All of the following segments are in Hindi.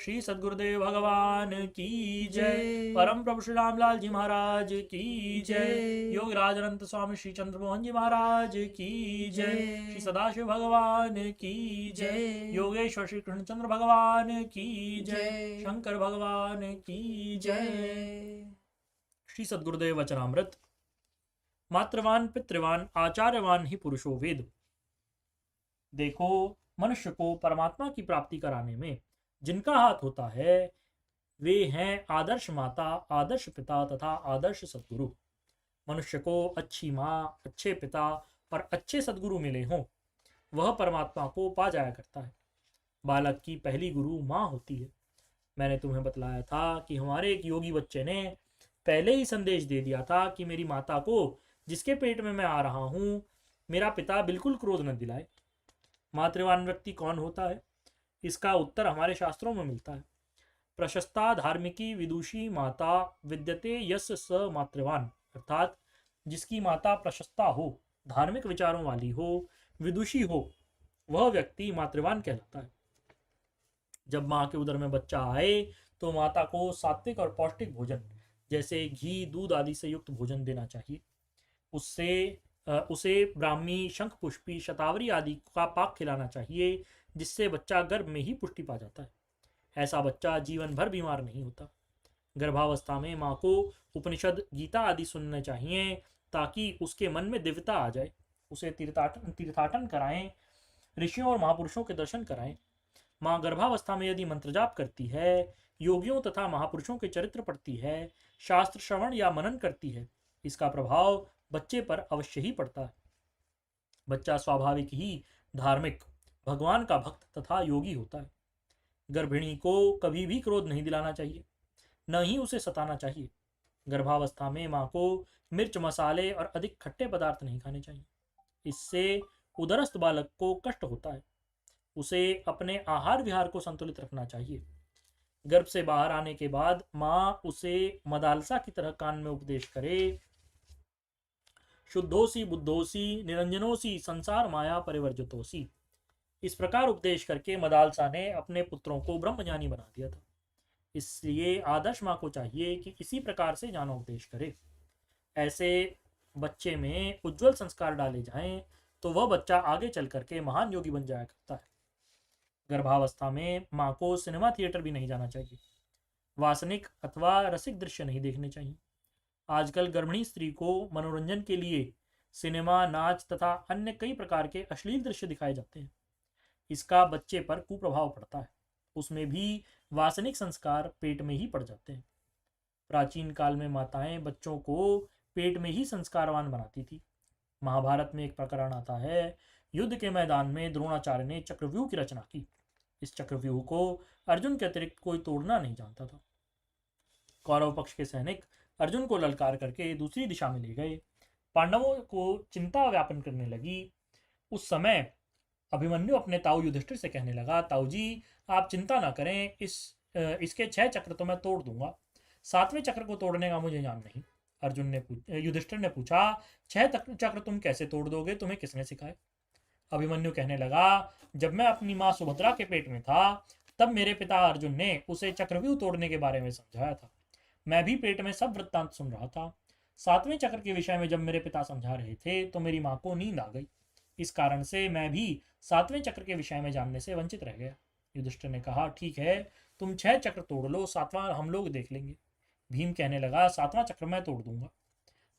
श्री सद्गुरुदेव भगवान की जय। परम प्रभु श्री रामलाल जी महाराज की जय। योगराज अनंत स्वामी श्री चंद्रमोहन जी महाराज की जय। श्री सदाशिव भगवान की जय। योगेश्वर श्री कृष्णचंद्र भगवान की जय। शंकर भगवान की जय। श्री सद्गुरुदेव वचनामृत। मातृवान पितृवान आचार्यवान ही पुरुषो वेद। देखो, मनुष्य को परमात्मा की प्राप्ति कराने में जिनका हाथ होता है वे हैं आदर्श माता, आदर्श पिता तथा आदर्श सद्गुरु। मनुष्य को अच्छी माँ, अच्छे पिता और अच्छे सद्गुरु मिले हों, वह परमात्मा को पा जाया करता है। बालक की पहली गुरु माँ होती है। मैंने तुम्हें बतलाया था कि हमारे एक योगी बच्चे ने पहले ही संदेश दे दिया था कि मेरी माता को, जिसके पेट में मैं आ रहा हूँ, मेरा पिता बिल्कुल क्रोध न दिलाए। मातृवान व्यक्ति कौन होता है? इसका उत्तर हमारे शास्त्रों में मिलता है। प्रशस्ता धार्मिकी विदुषी माता विद्यते यस्य स मातृवान, अर्थात जिसकी माता प्रशस्ता हो, धार्मिक विचारों वाली हो, विदुषी हो, वह व्यक्ति मातृवान कहलाता है। जब माँ के उदर में बच्चा आए तो माता को सात्विक और पौष्टिक भोजन जैसे घी, दूध आदि से युक्त भोजन देना चाहिए। उसे ब्राह्मी, शंख पुष्पी, शतावरी आदि का पाक खिलाना चाहिए, जिससे बच्चा गर्भ में ही पुष्टि पा जाता है। ऐसा बच्चा जीवन भर बीमार नहीं होता। गर्भावस्था में माँ को उपनिषद, गीता आदि सुनने चाहिए ताकि उसके मन में दिव्यता आ जाए। उसे तीर्थाटन कराएं, ऋषियों और महापुरुषों के दर्शन कराएं। माँ गर्भावस्था में यदि मंत्र जाप करती है, योगियों तथा महापुरुषों के चरित्र पढ़ती है, शास्त्र श्रवण या मनन करती है, इसका प्रभाव बच्चे पर अवश्य ही पड़ता है। बच्चा स्वाभाविक ही धार्मिक, भगवान का भक्त तथा योगी होता है। गर्भिणी को कभी भी क्रोध नहीं दिलाना चाहिए, न ही उसे सताना चाहिए। गर्भावस्था में माँ को मिर्च, मसाले और अधिक खट्टे पदार्थ नहीं खाने चाहिए। इससे उदरस्थ बालक को कष्ट होता है। उसे अपने आहार विहार को संतुलित रखना चाहिए। गर्भ से बाहर आने के बाद माँ उसे मदालसा की तरह कान में उपदेश करे, शुद्धोसी बुद्धोसी निरंजनोसी संसार माया परिवर्जितोसी। इस प्रकार उपदेश करके मदालसा ने अपने पुत्रों को ब्रह्मज्ञानी बना दिया था। इसलिए आदर्श माँ को चाहिए कि इसी प्रकार से ज्ञानोपदेश करे। ऐसे बच्चे में उज्जवल संस्कार डाले जाएं तो वह बच्चा आगे चल करके महान योगी बन जाया करता है। गर्भावस्था में माँ को सिनेमा थिएटर भी नहीं जाना चाहिए। वासनिक अथवा रसिक दृश्य नहीं देखने चाहिए। आजकल गर्भिणी स्त्री को मनोरंजन के लिए सिनेमा, नाच तथा अन्य कई प्रकार के अश्लील दृश्य दिखाए जाते हैं। इसका बच्चे पर कुप्रभाव पड़ता है। उसमें भी वासनिक संस्कार पेट में ही पड़ जाते हैं। प्राचीन काल में माताएं बच्चों को पेट में ही संस्कारवान बनाती थी। महाभारत में एक प्रकरण आता है, युद्ध के मैदान में द्रोणाचार्य ने चक्रव्यूह की रचना की। इस चक्रव्यूह को अर्जुन के अतिरिक्त कोई तोड़ना नहीं जानता था। कौरव पक्ष के सैनिक अर्जुन को ललकार करके दूसरी दिशा में ले गए। पांडवों को चिंता व्यापन करने लगी। उस समय अभिमन्यु अपने ताऊ युधिष्ठिर से कहने लगा, ताऊ जी आप चिंता ना करें, इसके 6 चक्र तो मैं तोड़ दूंगा, 7वें चक्र को तोड़ने का मुझे ज्ञान नहीं। युधिष्ठिर ने पूछा, 6 चक्र तुम कैसे तोड़ दोगे, तुम्हें किसने सिखाए? अभिमन्यु कहने लगा, जब मैं अपनी माँ सुभद्रा के पेट में था तब मेरे पिता अर्जुन ने उसे चक्रव्यूह तोड़ने के बारे में समझाया था। मैं भी पेट में सब वृत्तांत सुन रहा था। 7वें चक्र के विषय में जब मेरे पिता समझा रहे थे तो मेरी माँ को नींद आ गई। इस कारण से मैं भी 7वें चक्र के विषय में जानने से वंचित रह गया। युधिष्ठिर ने कहा, ठीक है, तुम 6 चक्र तोड़ लो, 7वां हम लोग देख लेंगे। भीम कहने लगा, 7वां चक्र मैं तोड़ दूंगा।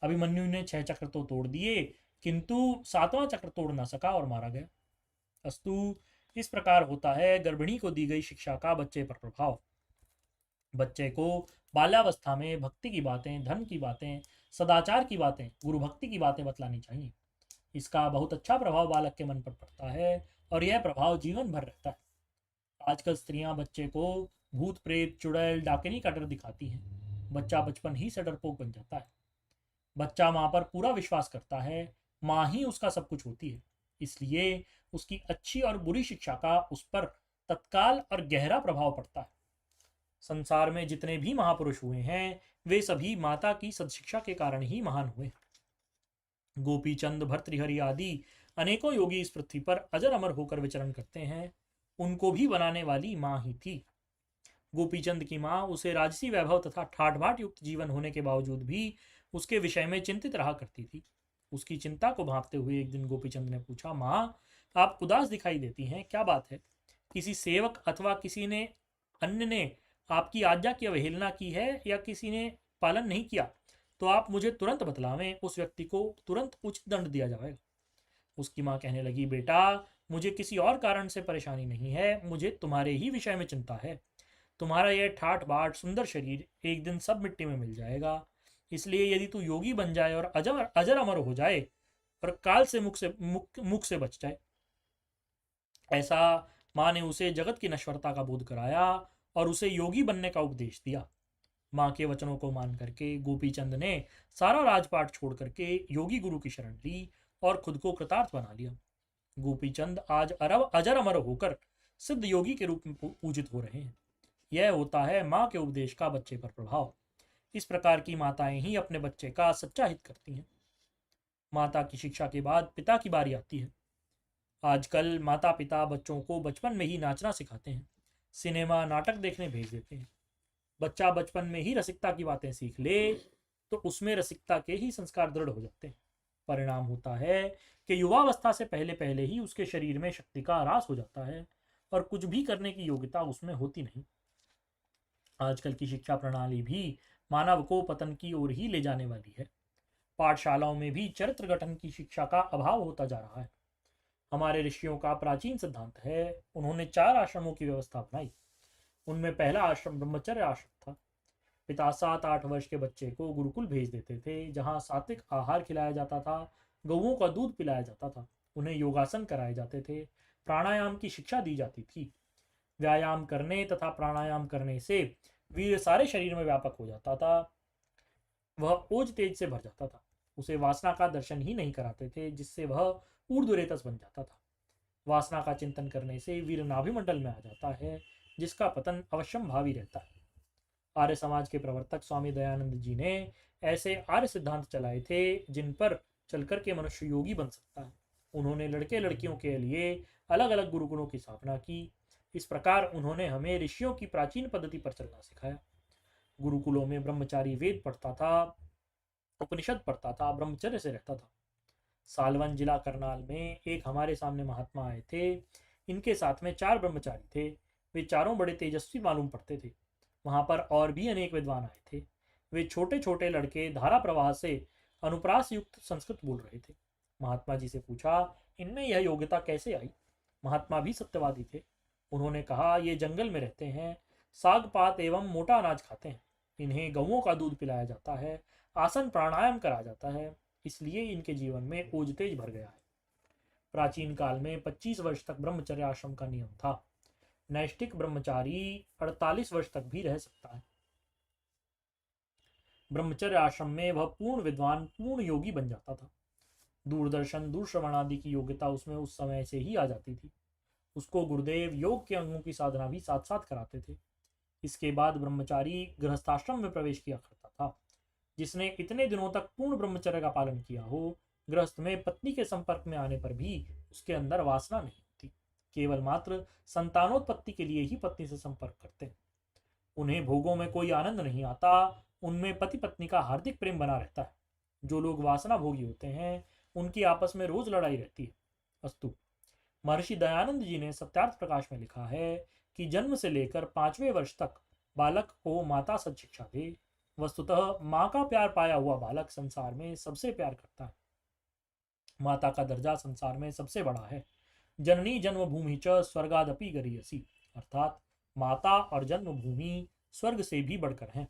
अभिमन्यु ने 6 चक्र तो तोड़ दिए, किंतु 7वां चक्र तोड़ ना सका और मारा गया। अस्तु, इस प्रकार होता है गर्भिणी को दी गई शिक्षा का बच्चे पर प्रभाव। बच्चे को बाल्यावस्था में भक्ति की बातें, धर्म की बातें, सदाचार की बातें, गुरु भक्ति की बातें बतलानी चाहिए। इसका बहुत अच्छा प्रभाव बालक के मन पर पड़ता है और यह प्रभाव जीवन भर रहता है। आजकल स्त्रियां बच्चे को भूत प्रेत, चुड़ैल, डाकिनी का डर दिखाती हैं। बच्चा बचपन ही से डरपोक बन जाता है। बच्चा माँ पर पूरा विश्वास करता है, माँ ही उसका सब कुछ होती है। इसलिए उसकी अच्छी और बुरी शिक्षा का उस पर तत्काल और गहरा प्रभाव पड़ता है। संसार में जितने भी महापुरुष हुए हैं वे सभी माता की सदशिक्षा के कारण ही महान हुए। गोपीचंद, भर्तृहरि आदि अनेकों योगी इस पृथ्वी पर अजर अमर होकर विचरण करते हैं। उनको भी बनाने वाली माँ ही थी। गोपीचंद की माँ उसे राजसी वैभव तथा ठाठ बाट युक्त जीवन होने के बावजूद भी उसके विषय में चिंतित रहा करती थी। उसकी चिंता को भांपते हुए एक दिन गोपीचंद ने पूछा, माँ, आप उदास दिखाई देती हैं, क्या बात है? किसी सेवक अथवा किसी ने अन्य ने आपकी आज्ञा की अवहेलना की है या किसी ने पालन नहीं किया तो आप मुझे तुरंत बतलावें, उस व्यक्ति को तुरंत उचित दंड दिया जाएगा। उसकी माँ कहने लगी, बेटा, मुझे किसी और कारण से परेशानी नहीं है, मुझे तुम्हारे ही विषय में चिंता है। तुम्हारा यह ठाठ बाट सुंदर शरीर एक दिन सब मिट्टी में मिल जाएगा। इसलिए यदि तू योगी बन जाए और अजर अजर अमर हो जाए और काल से मुख से बच जाए, ऐसा माँ ने उसे जगत की नश्वरता का बोध कराया और उसे योगी बनने का उपदेश दिया। माँ के वचनों को मान करके गोपीचंद ने सारा राजपाट छोड़ करके योगी गुरु की शरण ली और खुद को कृतार्थ बना लिया। गोपीचंद आज अजर अमर होकर सिद्ध योगी के रूप में पूजित हो रहे हैं। यह होता है माँ के उपदेश का बच्चे पर प्रभाव। इस प्रकार की माताएं ही अपने बच्चे का सच्चा हित करती हैं। माता की शिक्षा के बाद पिता की बारी आती है। आजकल माता पिता बच्चों को बचपन में ही नाचना सिखाते हैं, सिनेमा नाटक देखने भेज देते हैं। बच्चा बचपन में ही रसिकता की बातें सीख ले तो उसमें रसिकता के ही संस्कार दृढ़ हो जाते हैं। परिणाम होता है कि युवावस्था से पहले पहले ही उसके शरीर में शक्ति का ह्रास हो जाता है और कुछ भी करने की योग्यता उसमें होती नहीं। आजकल की शिक्षा प्रणाली भी मानव को पतन की ओर ही ले जाने वाली है। पाठशालाओं में भी चरित्र गठन की शिक्षा का अभाव होता जा रहा है। हमारे ऋषियों का प्राचीन सिद्धांत है, उन्होंने 4 आश्रमों की व्यवस्था बनाई। उनमें पहला आश्रम ब्रह्मचर्य आश्रम था। पिता 7-8 वर्ष के बच्चे को गुरुकुल भेज देते थे, जहाँ सात्विक आहार खिलाया जाता था, गौओं का दूध पिलाया जाता था, उन्हें योगासन कराए जाते थे, प्राणायाम की शिक्षा दी जाती थी। व्यायाम करने तथा प्राणायाम करने से वीर सारे शरीर में व्यापक हो जाता था, वह ओज तेज से भर जाता था। उसे वासना का दर्शन ही नहीं कराते थे, जिससे वह ऊर्ध्वरेतस बन जाता था। वासना का चिंतन करने से वीर नाभिमंडल में आ जाता है, जिसका पतन अवश्यम भावी रहता है। आर्य समाज के प्रवर्तक स्वामी दयानंद जी ने ऐसे आर्य सिद्धांत चलाए थे जिन पर चलकर के मनुष्य योगी बन सकता है। उन्होंने लड़के लड़कियों के लिए अलग अलग गुरुकुलों की स्थापना की। इस प्रकार उन्होंने हमें ऋषियों की प्राचीन पद्धति पर चलना सिखाया। गुरुकुलों में ब्रह्मचारी वेद पढ़ता था, उपनिषद पढ़ता था, ब्रह्मचर्य से रहता था। सालवन जिला करनाल में एक हमारे सामने महात्मा आए थे। इनके साथ में 4 ब्रह्मचारी थे। वे चारों बड़े तेजस्वी मालूम पड़ते थे। वहां पर और भी अनेक विद्वान आए थे। वे छोटे छोटे लड़के धारा प्रवाह से अनुप्रास युक्त संस्कृत बोल रहे थे। महात्मा जी से पूछा, इनमें यह योग्यता कैसे आई? महात्मा भी सत्यवादी थे। उन्होंने कहा, ये जंगल में रहते हैं, साग पात एवं मोटा अनाज खाते हैं, इन्हें गऊओं का दूध पिलाया जाता है, आसन प्राणायाम करा जाता है, इसलिए इनके जीवन में ओज तेज भर गया है। प्राचीन काल में 25 वर्ष तक ब्रह्मचर्य आश्रम का नियम था। नैष्ठिक ब्रह्मचारी 48 वर्ष तक भी रह सकता है। ब्रह्मचर्य आश्रम में वह पूर्ण विद्वान, पूर्ण योगी बन जाता था। दूरदर्शन, दूरश्रवण आदि की योग्यता उसमें उस समय से ही आ जाती थी। उसको गुरुदेव योग के अंगों की साधना भी साथ साथ कराते थे। इसके बाद ब्रह्मचारी गृहस्थाश्रम में प्रवेश किया करता था। जिसने इतने दिनों तक पूर्ण ब्रह्मचर्य का पालन किया हो, गृहस्थ में पत्नी के संपर्क में आने पर भी उसके अंदर वासना नहीं होती। केवल मात्र संतानोत्पत्ति के लिए ही पत्नी से संपर्क करते हैं। उन्हें भोगों में कोई आनंद नहीं आता, उनमें पति पत्नी का हार्दिक प्रेम बना रहता है। जो लोग वासना भोगी होते हैं, उनकी आपस में रोज लड़ाई रहती है। अस्तु, महर्षि दयानंद जी ने सत्यार्थ प्रकाश में लिखा है कि जन्म से लेकर 5वें वर्ष तक बालक को माता सच्शिक्षा दे। वस्तुतः माँ का प्यार पाया हुआ बालक संसार में सबसे प्यार करता है। माता का दर्जा संसार में सबसे बड़ा है। जननी जन्मभूमि च स्वर्गादपि गरीयसी, अर्थात माता और जन्मभूमि स्वर्ग से भी बढ़कर हैं।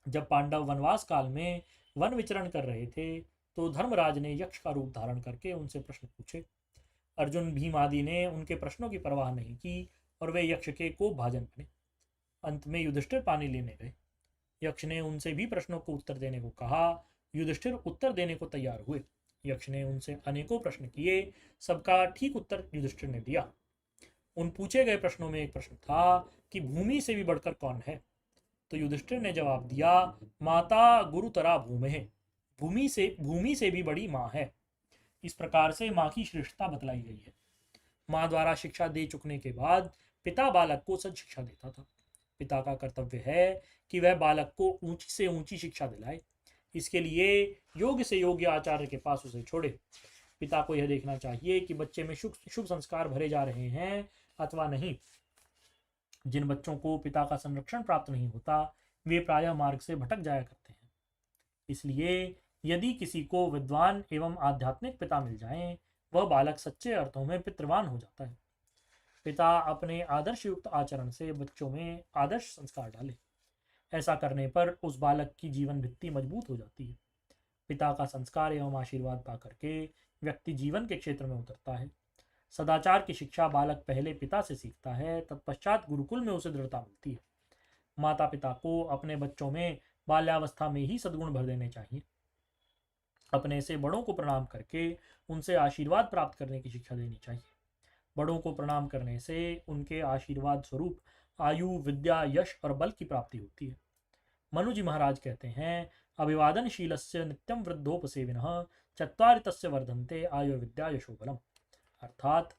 जब पांडव वनवास काल में वन विचरण कर रहे थे तो धर्मराज ने यक्ष का रूप धारण करके उनसे प्रश्न पूछे। अर्जुन भीम आदि ने उनके प्रश्नों की परवाह नहीं की और वे यक्ष के कोप भाजन बने। अंत में युधिष्ठिर पानी लेने गए। यक्ष ने उनसे भी प्रश्नों को उत्तर देने को कहा। युधिष्ठिर उत्तर देने को तैयार हुए। यक्ष ने उनसे अनेकों प्रश्न किए, सबका ठीक उत्तर युधिष्ठिर ने दिया। उन पूछे गए प्रश्नों में एक प्रश्न था कि भूमि से भी बढ़कर कौन है? तो युधिष्ठिर ने जवाब दिया, माता गुरुतरा भूमि है, भूमि से भी बड़ी माँ है। इस प्रकार से माँ की श्रेष्ठता बतलाई गई है। माँ द्वारा शिक्षा दे चुकने के बाद पिता बालक को सद शिक्षा देता था। पिता का कर्तव्य है कि वह बालक को ऊंची से ऊंची शिक्षा दिलाए। इसके लिए योग्य से योग्य आचार्य के पास उसे छोड़े। पिता को यह देखना चाहिए कि बच्चे में शुभ शुभ संस्कार भरे जा रहे हैं अथवा नहीं। जिन बच्चों को पिता का संरक्षण प्राप्त नहीं होता वे प्रायः मार्ग से भटक जाया करते हैं। इसलिए यदि किसी को विद्वान एवं आध्यात्मिक पिता मिल जाएं, वह बालक सच्चे अर्थों में पितृवान हो जाता है। पिता अपने आदर्श युक्त आचरण से बच्चों में आदर्श संस्कार डाले। ऐसा करने पर उस बालक की जीवन भित्ति मजबूत हो जाती है। पिता का संस्कार एवं आशीर्वाद पाकर के व्यक्ति जीवन के क्षेत्र में उतरता है। सदाचार की शिक्षा बालक पहले पिता से सीखता है, तत्पश्चात गुरुकुल में उसे दृढ़ता मिलती है। माता पिता को अपने बच्चों में बाल्यावस्था में ही सद्गुण भर देने चाहिए। अपने से बड़ों को प्रणाम करके उनसे आशीर्वाद प्राप्त करने की शिक्षा देनी चाहिए। बड़ों को प्रणाम करने से उनके आशीर्वाद स्वरूप आयु, विद्या, यश और बल की प्राप्ति होती है। मनु जी महाराज कहते हैं, अभिवादनशीलस्य नित्यम वृद्धोपसेविनः चत्वारि तस्य वर्धन्ते आयु विद्या यशो बलम। अर्थात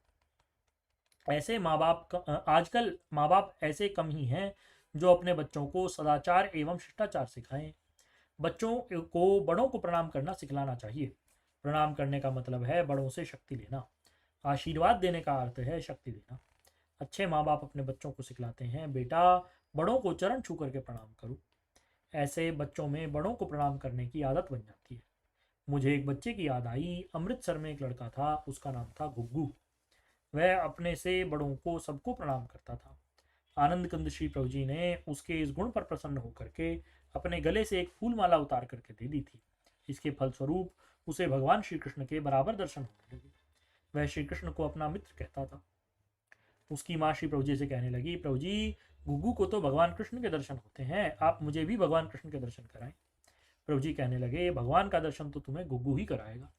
ऐसे माँ बाप आजकल माँ बाप ऐसे कम ही हैं जो अपने बच्चों को सदाचार एवं शिष्टाचार सिखाएं। बच्चों को बड़ों को प्रणाम करना सिखलाना चाहिए। प्रणाम करने का मतलब है बड़ों से शक्ति लेना। आशीर्वाद देने का अर्थ है शक्ति देना। अच्छे माँ बाप अपने बच्चों को सिखलाते हैं, बेटा बड़ों को चरण छू करके प्रणाम करो। ऐसे बच्चों में बड़ों को प्रणाम करने की आदत बन जाती है। मुझे एक बच्चे की याद आई। अमृतसर में एक लड़का था, उसका नाम था गुग्गू। वह अपने से बड़ों को सबको प्रणाम करता था। आनंद कंद श्री प्रभु जी ने उसके इस गुण पर प्रसन्न होकर के अपने गले से एक फूल माला उतार करके दे दी थी। इसके फलस्वरूप उसे भगवान श्री कृष्ण के बराबर दर्शन होने लगे। वह श्री कृष्ण को अपना मित्र कहता था। उसकी माँ श्री प्रभु जी से कहने लगी, प्रभु जी गुग्गू को तो भगवान कृष्ण के दर्शन होते हैं, आप मुझे भी भगवान कृष्ण के दर्शन कराएं। प्रभु जी कहने लगे, भगवान का दर्शन तो तुम्हें गुग्गू ही कराएगा।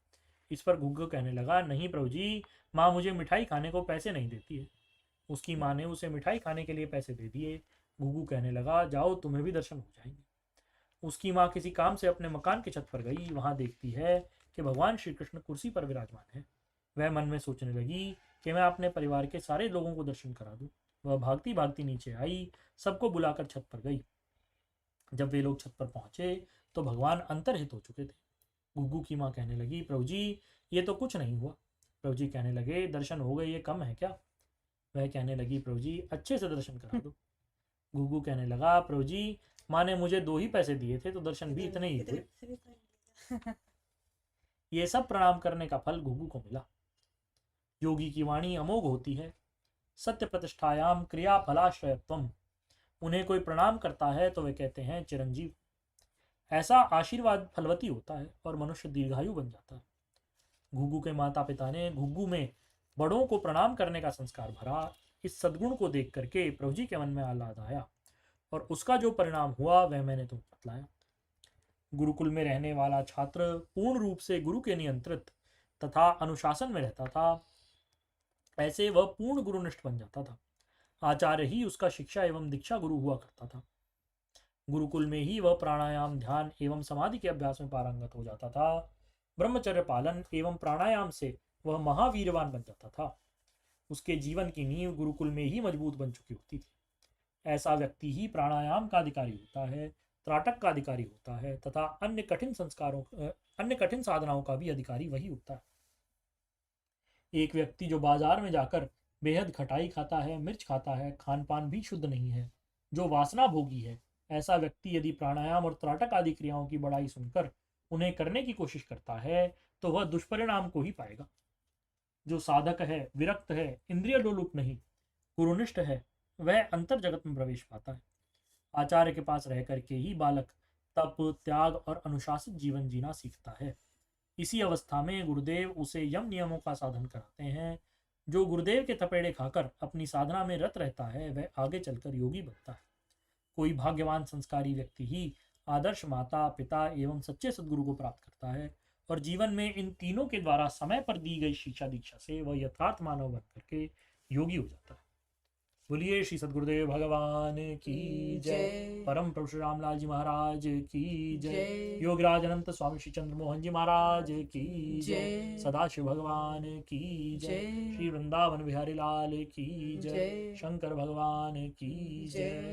इस पर गुग्गू कहने लगा, नहीं प्रभु जी, माँ मुझे मिठाई खाने को पैसे नहीं देती है। उसकी माँ ने उसे मिठाई खाने के लिए पैसे दे दिए। गुग्गू कहने लगा, जाओ तुम्हें भी दर्शन हो जाएंगे। उसकी माँ किसी काम से अपने मकान की छत पर गई। वहां देखती है कि भगवान श्री कृष्ण कुर्सी पर विराजमान है। वह मन में सोचने लगी कि मैं अपने परिवार के सारे लोगों को दर्शन करा दूं। वह भागती भागती नीचे आई, सबको बुलाकर छत पर गई। जब वे लोग छत पर पहुंचे तो भगवान अंतर्हित हो चुके थे। गुग्गू की माँ कहने लगी, प्रभु जी ये तो कुछ नहीं हुआ। प्रभु जी कहने लगे, दर्शन हो गए, ये कम है क्या? वह कहने लगी, प्रभु जी अच्छे से दर्शन करा दो। गुग्गू कहने लगा, प्रभु जी माँ ने मुझे 2 ही पैसे दिए थे तो दर्शन भी इतने ही हुए। ये सब प्रणाम करने का फल गुग्गू को मिला। योगी की वाणी अमोघ होती है। सत्य प्रतिष्ठायाम क्रिया फलाश्रयत्वम। उन्हें कोई प्रणाम करता है तो वे कहते हैं चिरंजीव। ऐसा आशीर्वाद फलवती होता है और मनुष्य दीर्घायु बन जाता है। गुग्गू के माता पिता ने गुग्गू में बड़ों को प्रणाम करने का संस्कार भरा। इस सद्गुण को देख करके प्रभु जी के मन में आह्लाद आया और उसका जो परिणाम हुआ वह मैंने तुम बतलाया। गुरुकुल में रहने वाला छात्र पूर्ण रूप से गुरु के नियंत्रित तथा अनुशासन में रहता था। ऐसे वह पूर्ण गुरुनिष्ठ बन जाता था। आचार्य ही उसका शिक्षा एवं दीक्षा गुरु हुआ करता था। गुरुकुल में ही वह प्राणायाम, ध्यान एवं समाधि के अभ्यास में पारंगत हो जाता था। ब्रह्मचर्य पालन एवं प्राणायाम से वह महावीरवान बन जाता था। उसके जीवन की नींव गुरुकुल में ही मजबूत बन चुकी होती थी। ऐसा व्यक्ति ही प्राणायाम का अधिकारी होता है, त्राटक का अधिकारी होता है तथा अन्य कठिन साधनाओं का भी अधिकारी वही होता है। एक व्यक्ति जो बाजार में जाकर बेहद खटाई खाता है, मिर्च खाता है, खान पान भी शुद्ध नहीं है, जो वासना भोगी है, ऐसा व्यक्ति यदि प्राणायाम और त्राटक आदि क्रियाओं की बड़ाई सुनकर उन्हें करने की कोशिश करता है तो वह दुष्परिणाम को ही पाएगा। जो साधक है, विरक्त है, इंद्रिय लोलुप नहीं, गुरुनिष्ठ है, वह अंतर जगत में प्रवेश पाता है। आचार्य के पास रह करके ही बालक तप, त्याग और अनुशासित जीवन जीना सीखता है। इसी अवस्था में गुरुदेव उसे यम नियमों का साधन कराते हैं। जो गुरुदेव के थपेड़े खाकर अपनी साधना में रत रहता है वह आगे चलकर योगी बनता है। कोई भाग्यवान संस्कारी व्यक्ति ही आदर्श माता पिता एवं सच्चे सद्गुरु को प्राप्त करता है और जीवन में इन तीनों के द्वारा समय पर दी गई शिक्षा दीक्षा से वह यथार्थ मानव बन करके योगी हो जाता है। बोलिए श्री सद्गुरुदेव भगवान की जय। परम प्रभु श्री रामलाल जी महाराज की जय। योगराज अनंत स्वामी श्री चंद्र मोहन जी महाराज की जय। सदाशिव भगवान की जय। श्री वृंदावन बिहारी लाल की जय। शंकर भगवान की जय।